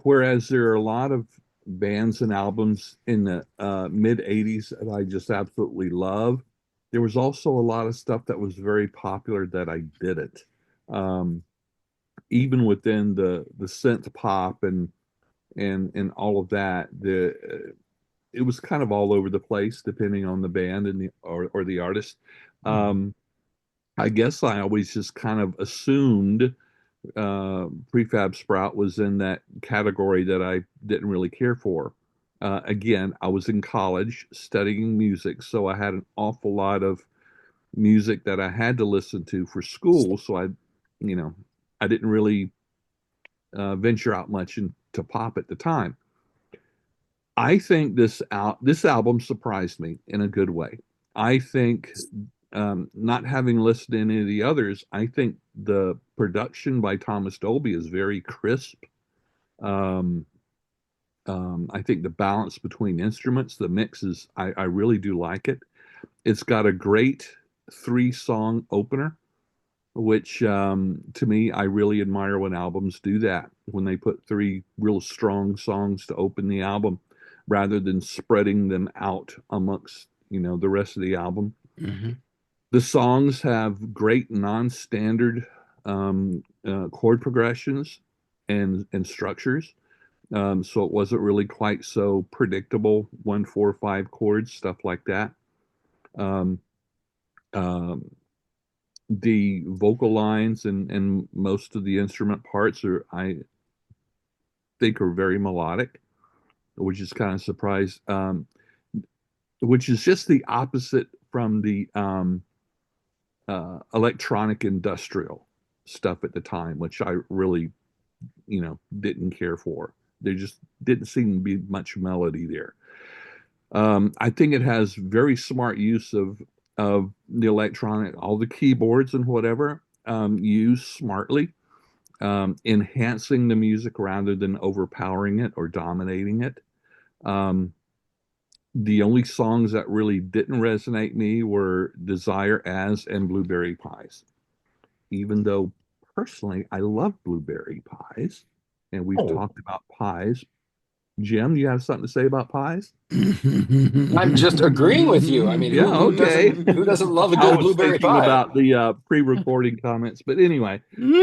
Whereas there are a lot of bands and albums in the mid 80s that I just absolutely love, there was also a lot of stuff that was very popular that I didn't. Um, Even within the synth pop and all of that, it was kind of all over the place depending on the band and or the artist. Um, I guess I always just kind of assumed Prefab Sprout was in that category that I didn't really care for. Again, I was in college studying music, so I had an awful lot of music that I had to listen to for school. So you know, I didn't really venture out much into pop at the time. I think this album surprised me in a good way. I think not having listened to any of the others, I think the production by Thomas Dolby is very crisp. Um, I think the balance between instruments, the mixes, I really do like it. It's got a great 3 song opener, which to me, I really admire when albums do that, when they put 3 real strong songs to open the album rather than spreading them out amongst, the rest of the album. Hmm. The songs have great non-standard chord progressions and structures. So it wasn't really quite so predictable, 1, 4, 5 chords, stuff like that. Um, um, the vocal lines and most of the instrument parts I think are very melodic, which is kind of surprised. Which is just the opposite from the electronic industrial stuff at the time, which I really, didn't care for. There just didn't seem to be much melody there. I think it has very smart use of the electronic, all the keyboards and whatever, used smartly, enhancing the music rather than overpowering it or dominating it. Um, the only songs that really didn't resonate me were Desire As and Blueberry Pies, even though personally I love blueberry pies, and we've Oh, talked about pies. Jim, do you have something to say about pies? I'm just agreeing with you. I mean, Yeah, okay. who doesn't love a I good was blueberry thinking pie? about the pre-recording comments, but anyway,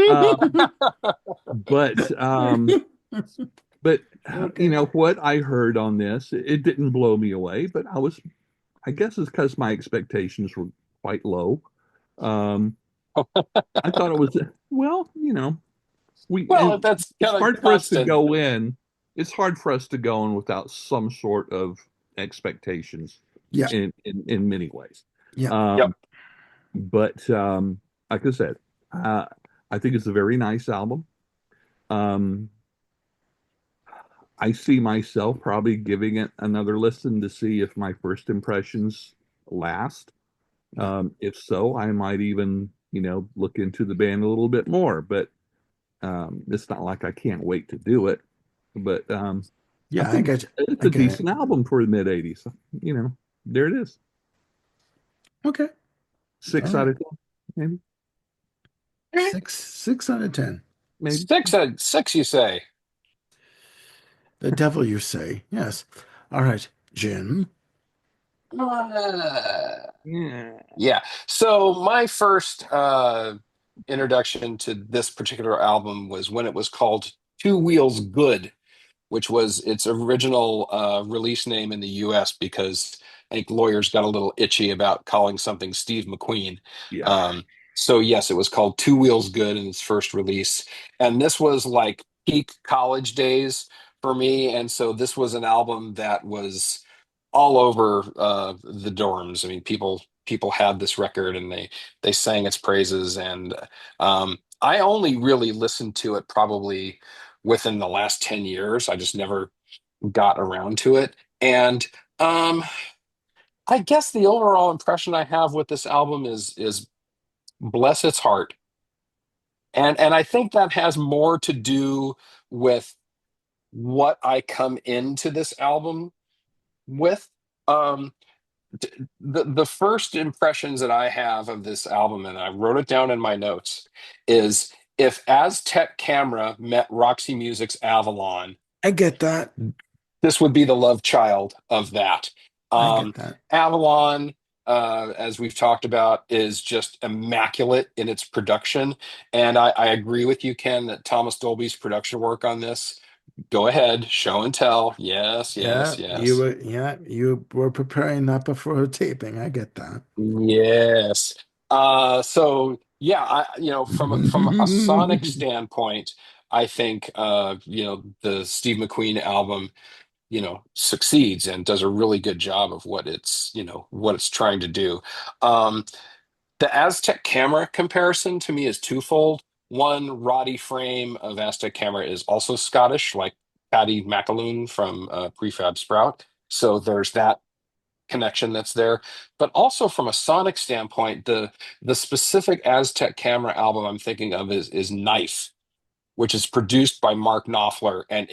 um, but but Okay. what I heard on this, it didn't blow me away, but I was I guess it's because my expectations were quite low. Um, I thought it was, well, Well, that's it's kind of hard for us to constant. go in. It's hard for us to go in without some sort of expectations Yeah, in many ways. yeah. Yep. Um, but like I said, uh, I think it's a very nice album. Um, I see myself probably giving it another listen to see if my first impressions last. Yeah. If so, I might even, look into the band a little bit more. But it's not like I can't wait to do it. But I Yeah, I think get you. it's I a get it. decent album for the mid '80s. There it is. Okay. All Six out right. of 10, maybe, Six out of 10. maybe. Six, you say? The devil you say. Yes. All right, Jim. Uh, Yeah, yeah. So my first introduction to this particular album was when it was called Two Wheels Good, which was its original release name in the US because I think lawyers got a little itchy about calling something Steve McQueen. yeah, Um, so yes, it was called Two Wheels Good in its first release. And this was like peak college days for me. And so this was an album that was all over the dorms. I mean, people had this record and they sang its praises. And I only really listened to it probably within the last 10 years. I just never got around to it. And um, I guess the overall impression I have with this album is bless its heart. And I think that has more to do with what I come into this album with. Um, the first impressions that I have of this album, and I wrote it down in my notes, is if Aztec Camera met Roxy Music's Avalon, I get that. this would be the love child of that. I get Um, that. Avalon, as we've talked about, is just immaculate in its production. And I agree with you, Ken, that Thomas Dolby's production work on this, go ahead, show and tell. Yes, yes, yes. You were preparing that before taping. I get that. Yes. So yeah, from a sonic standpoint, I think the Steve McQueen album, succeeds and does a really good job of what it's trying to do. Um, the Aztec Camera comparison to me is twofold. One, Roddy Frame of Aztec Camera is also Scottish, like Paddy McAloon from Prefab Sprout. So there's that connection that's there. But also from a sonic standpoint, the specific Aztec Camera album I'm thinking of is Knife, which is produced by Mark Knopfler, and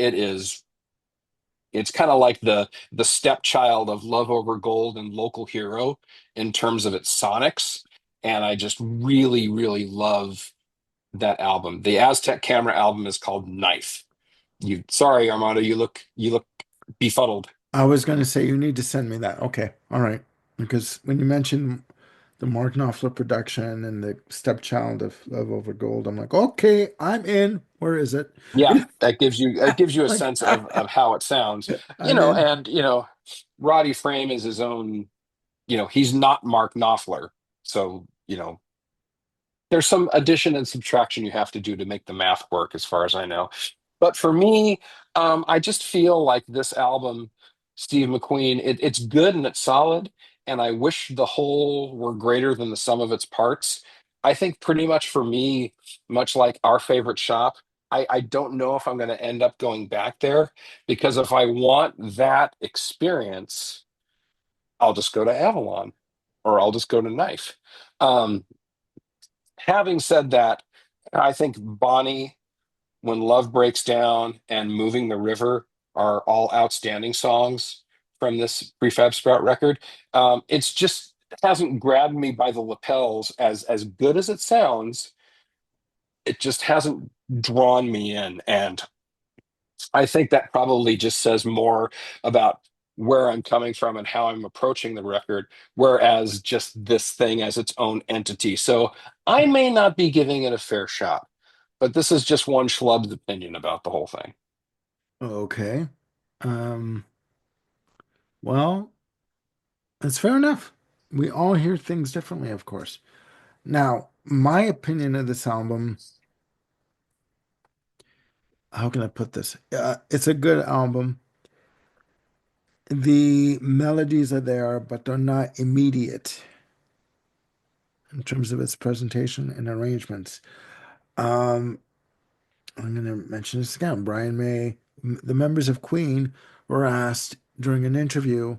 it's kind of like the stepchild of Love Over Gold and Local Hero in terms of its sonics. And I just really, really love that album. The Aztec Camera album is called Knife. Sorry, Armando, you look befuddled. I was going to say you need to send me that. Okay. All right. Because when you mentioned the Mark Knopfler production and the stepchild of Love Over Gold, I'm like, okay, I'm in. Where is it? Yeah, that gives you a Like, sense of how it sounds. I'm in. And Roddy Frame is his own, he's not Mark Knopfler. So, there's some addition and subtraction you have to do to make the math work, as far as I know. But for me, I just feel like this album, Steve McQueen, it's good and it's solid, and I wish the whole were greater than the sum of its parts. I think pretty much for me, much like our favorite shop, I don't know if I'm going to end up going back there because if I want that experience, I'll just go to Avalon or I'll just go to Knife. Um, Having said that, I think Bonnie, When Love Breaks Down, and Moving the River are all outstanding songs from this Prefab Sprout record. It's just hasn't grabbed me by the lapels as good as it sounds. It just hasn't drawn me in, and I think that probably just says more about where I'm coming from and how I'm approaching the record, whereas just this thing as its own entity. So I may not be giving it a fair shot, but this is just one schlub's opinion about the whole thing. Okay. Um, well, It's fair enough. We all hear things differently, of course. Now, my opinion of this album, how can I put this? It's a good album. The melodies are there, but they're not immediate in terms of its presentation and arrangements. Um, I'm going to mention this again. Brian May, the members of Queen were asked during an interview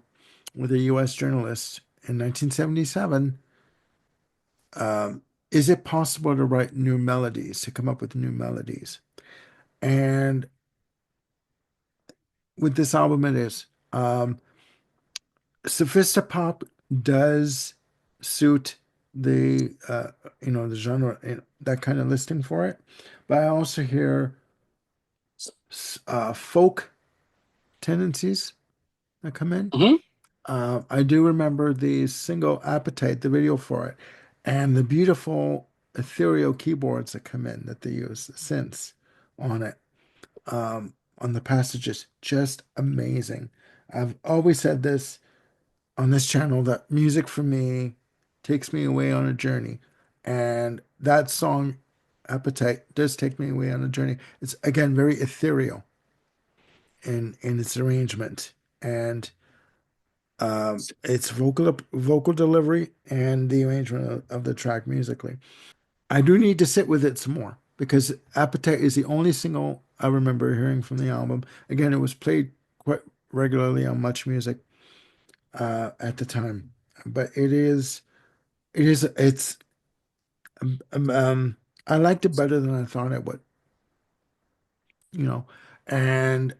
with a U.S. journalist in 1977, is it possible to write new melodies, to come up with new melodies? And with this album, it is. Sophistopop does suit the the genre, that kind of listing for it, but I also hear folk tendencies that come in. Hmm. I do remember the single Appetite, the video for it, and the beautiful ethereal keyboards that come in that they use, the synths on it, on the passages, just amazing. I've always said this on this channel that music for me takes me away on a journey. And that song, Appetite, does take me away on a journey. It's again very ethereal in its arrangement and its vocal delivery and the arrangement of the track musically. I do need to sit with it some more because Appetite is the only single I remember hearing from the album. Again, it was played quite regularly on Much Music at the time, but it's um, um, I liked it better than I thought it would, you know. And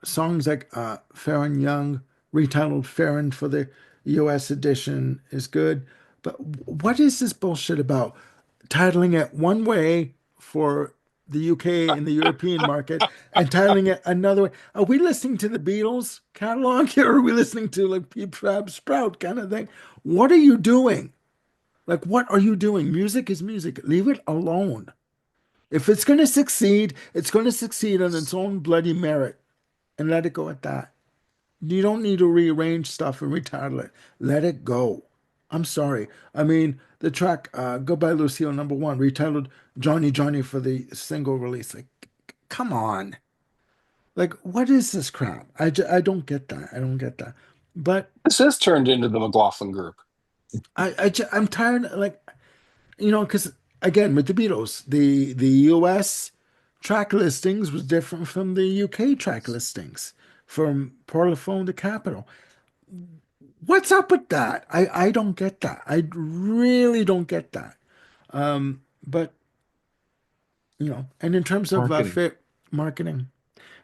songs like Farron Young, retitled Farron for the US edition is good. But what is this bullshit about titling it one way for the UK and the European market and titling it another way? Are we listening to the Beatles catalog here, or are we listening to like Peep Fab Sprout kind of thing? What are you doing? Like, what are you doing? Music is music. Leave it alone. If it's going to succeed, it's going to succeed on its own bloody merit and let it go at that. You don't need to rearrange stuff and retitle it. Let it go. I'm sorry. I mean, the track Goodbye Lucille #1, retitled Johnny Johnny for the single release. Like, come on. Like, what is this crap? I don't get that. I don't get that. But This is turned into the McLaughlin group. I'm tired. Like, because again, with the Beatles, the US track listings was different from the UK track listings, from Parlophone to Capitol. What's up with that? I don't get that. I really don't get that. But and in terms of Marketing. marketing,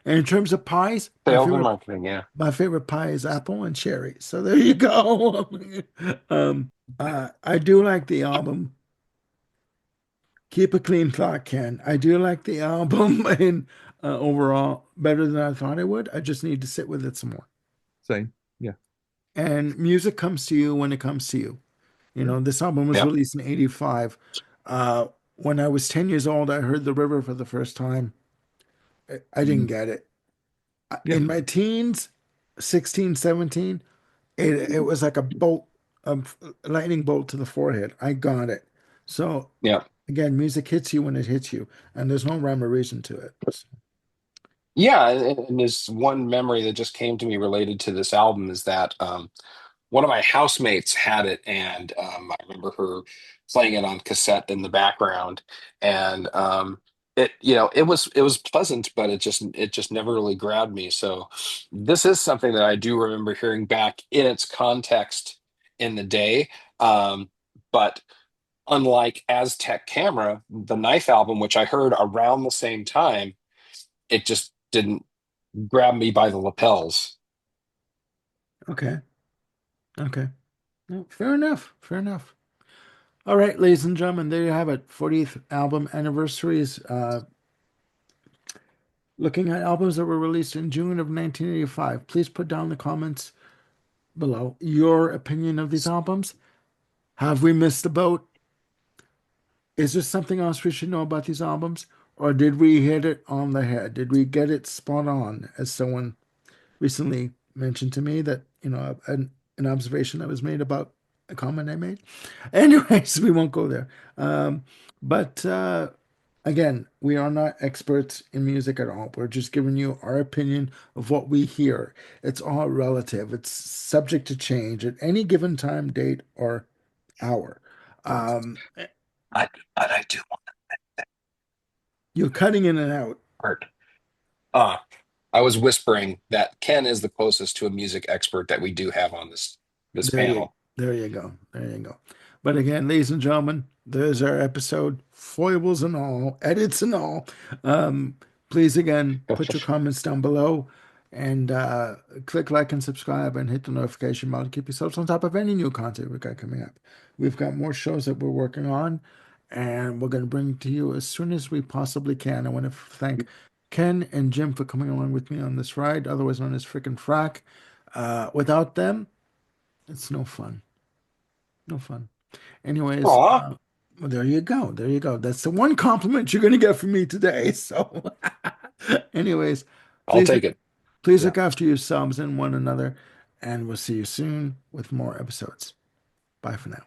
and in terms of pies, Sales and marketing, yeah. my favorite pie is apple and cherry. So there you go. I do like the album. Keep a clean thought, Ken. I do like the album and overall better than I thought I would. I just need to sit with it some more. Same. Yeah. And music comes to you when it comes to you. Yeah. This album was Yep. released in '85. When I was 10 years old, I heard The River for the first time. I didn't Mm, get it. yeah. In my teens, 16, 17, it was like a bolt, a lightning bolt to the forehead. I got it. So Yeah. again, music hits you when it hits you, and there's no rhyme or reason to it. Yeah, and there's one memory that just came to me related to this album is that one of my housemates had it, and I remember her playing it on cassette in the background, and it was pleasant, but it just never really grabbed me. So this is something that I do remember hearing back in its context in the day, but unlike Aztec Camera, the Knife album, which I heard around the same time, it just didn't grab me by the lapels. Okay. Okay. No, fair enough. Fair enough. All right, ladies and gentlemen, there you have it. 40th album anniversaries. Looking at albums that were released in June of 1985. Please put down in the comments below your opinion of these albums. Have we missed the boat? Is there something else we should know about these albums? Or did we hit it on the head? Did we get it spot on? As someone recently mentioned to me that, an observation that was made about a comment I made. Anyways, we won't go there. But again, we are not experts in music at all. We're just giving you our opinion of what we hear. It's all relative. It's subject to change at any given time, date, or hour. Um, But I do want you're cutting in and out. art. Uh, I was whispering that Ken is the closest to a music expert that we do have on this panel. There you go. There you go. But again, ladies and gentlemen, there's our episode, foibles and all, edits and all. Um, Please again put your comments down below and click like and subscribe and hit the notification bell to keep yourselves on top of any new content we got coming up. We've got more shows that we're working on and we're going to bring to you as soon as we possibly can. I want to thank Ken and Jim for coming along with me on this ride, otherwise known as Frickin' Frack. Without them, it's no fun. No fun. Anyways, Aw, well, there you go. There you go. That's the one compliment you're going to get from me today. So, anyways, I'll please, take it. please Yeah. look after yourselves and one another, and we'll see you soon with more episodes. Bye for now.